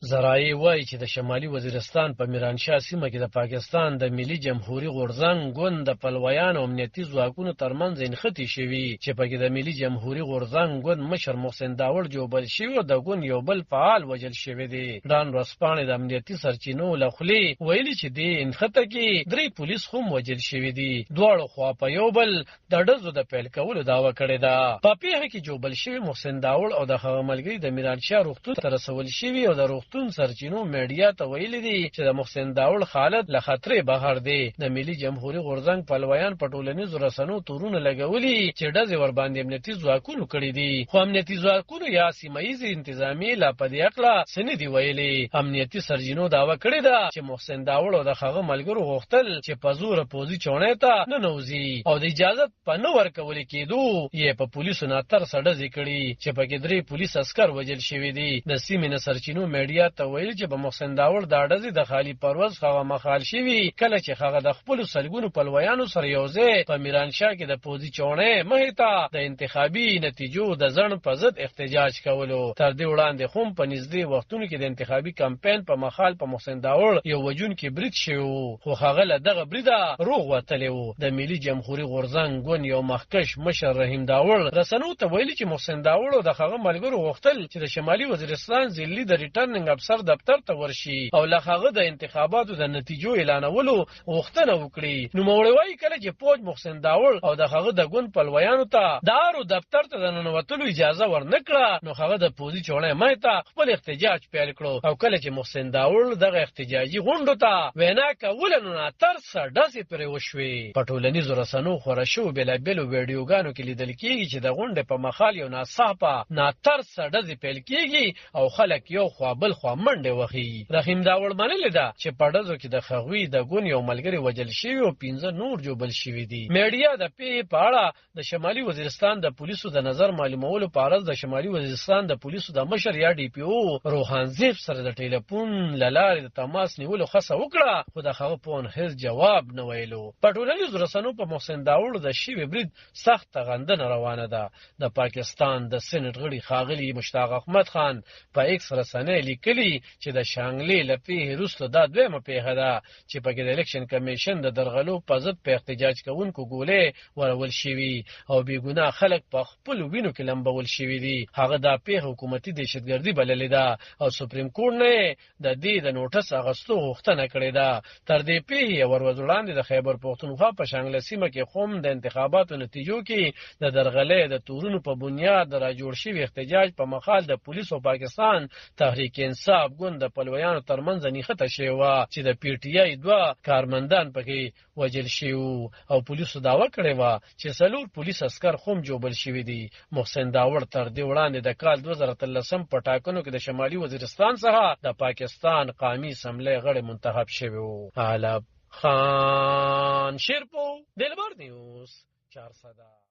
ذرایع وایي چې د شمالي وزیرستان په میرانشاه سیمه کې د پاکستان د ملي جمهوریت غورځنګ ګوند د پلویانو او امنیتي ځواکونو ترمنځ نښتې شوي چې پکې د ملي جمهوریت غورځنګ ګوند مشر محسن داوړ جوبل شوی او د ګوند یو بل فعال وژل شوی دی. ډان ورځپاڼې د امنیتي سرچینو له خولې ویلي چې دې نښته کې 3 پولیس هم وژل شوي دي. دواړو خوا په یو بل د ډزو د پیل کولو دعوه کړې ده. په پیښه کې جوبل شوی محسن داوړ او د هغه ملګري د میرانشاه روغتون ته رسول شوي او د روغتون سرچینو میډیا ته ویلي دي چې د محسن داوړ حالت له خطرې بهر دی. د ملي جمهوریت غورځنګ پلویان په ټولنیزو رسنیو تورونه لګولي چې ډزې ورباندې امنیتي ځواکونو کړي دي، خو امنیتي ځواکونو یا سیمه ییزې انتظامیې لا په دې اړه څه نه دي ویلي. امنیتي سرچینو دعوه کړې ده چې محسن داوړ او د هغه ملګرو غوښتل چې په زوره پوځي چوڼۍ ته ننوځي او د اجازه په نه ورکول کېدو یې په پولیسو ناترسه ډزې کړي چې پکې 3 پولیس عسکر وژل شوي دي. د سیمې نه سرچینو میډیا ته ویل چې په محسن داوړ دا ډزې د خالي پروز هغه مخال شوي کله چې هغه د خپلو سلګونو پلویانو سره یوځای په میرانشاه کې د پوځي چوڼۍ مخې ته د انتخابي نتیجو د ځنډ په ضد احتجاج کولو. تر دې وړاندې هم په نږدې وختونو کې د انتخابي کمپاین په مخال په محسن داوړ یو وژونکی برید شوی و، خو هغه له دغه بریده روغ وتلی و. د ملي جمهوریت غورځنګ ګوند یو مخکش مشر رحیم داوړ رسنیو ته ویلي چې محسن داوړ او د هغه ملګرو غوښتل چې د شمالي وزیرستان ضلعي د ریټرنینګ افسر دفتر ته ورشي او له هغه د انتخاباتو د نتیجو اعلانولو غوښتنه وکړي. نوموړی وایي کله چې فوج محسن داوړ او د هغه د ګوند پلویانو ته د هارو دفتر ته د ننوتلو اجازه ورنکړه نو هغه د پوځي چوڼۍ مخې ته خپل احتجاج پیل کړو او کله چې محسن داوړ دغه احتجاجي غونډو ته وینا کوله نو ناترسه ډزې پرې وشوې. په ټولنیزو رسنیو خوره شوو بېلابېلو ویډیوګانو کې لیدل کېږي چې د غونډې په مخال یو ناڅاپه ناترسه ډزې پیل کېږي او خلک یو خوا بل خوا منډې وهي. رحیم داوړ منلې ده چې په ډزو کې د هغوی د ګوند یو ملګري وژل شوي او 15 نور جوبل شوي دي. میډیا د پیښې په اړه د شمالي وزیرستان د پولیسو د نظر معلومولو په عرض د شمالي وزیرستان د پولیسو د مشر یا ډي پي او روحان زیب سره د ټلیفون له لارې د تماس نیولو هڅه وکړه خو د هغه په هیڅ جواب نه ویلو. په ټولنیزو رسنیو په محسن داوړ د شوي برید سخته غندنه روانه ده. د پاکستان د سېنټ غړي ښاغلي مشتاق احمد خان په ایکس رسنۍ لیکلي چې د شانګلې له پیښې وروسته دا دویمه پیښه ده چې پکې د الیکشن کمیشن د درغلو په ضد په احتجاج کوونکو ګولۍ ورول شوي او بې ګناه خلک په خپلو وینو کې لمبول شوي دي. هغه دا پیښه حکومتي دهشتګردي بللې ده او سپریم کورټ نه د دې د نوټس اخیستو غوښتنه کړې ده. تر دې پیښې یوه ورځ وړاندې د خیبر پښتونخوا په شانګله سیمه کې هم د انتخاباتو نتیجو کې د درغلۍ د تورونو په بنیاد راجوړ شوي احتجاج په مخال د پولیسو او پاکستان تحریک انصاف ګوند د پلویانو ترمنځ نښته شوې وه چې د پی ټي آی 2 کارمندان پکې وژل شوي او پولیسو دعوه کړې وه چې 4 پولیس عسکر هم جوبل شوي دي. محسن داوړ تر دې وړاندې د کال 2013 په ټاکنو کې د شمالي وزیرستان څخه د پاکستان قومي اسمبلۍ غړی منتخب شوی و. علب خان شیرپو دلبر نیوز 400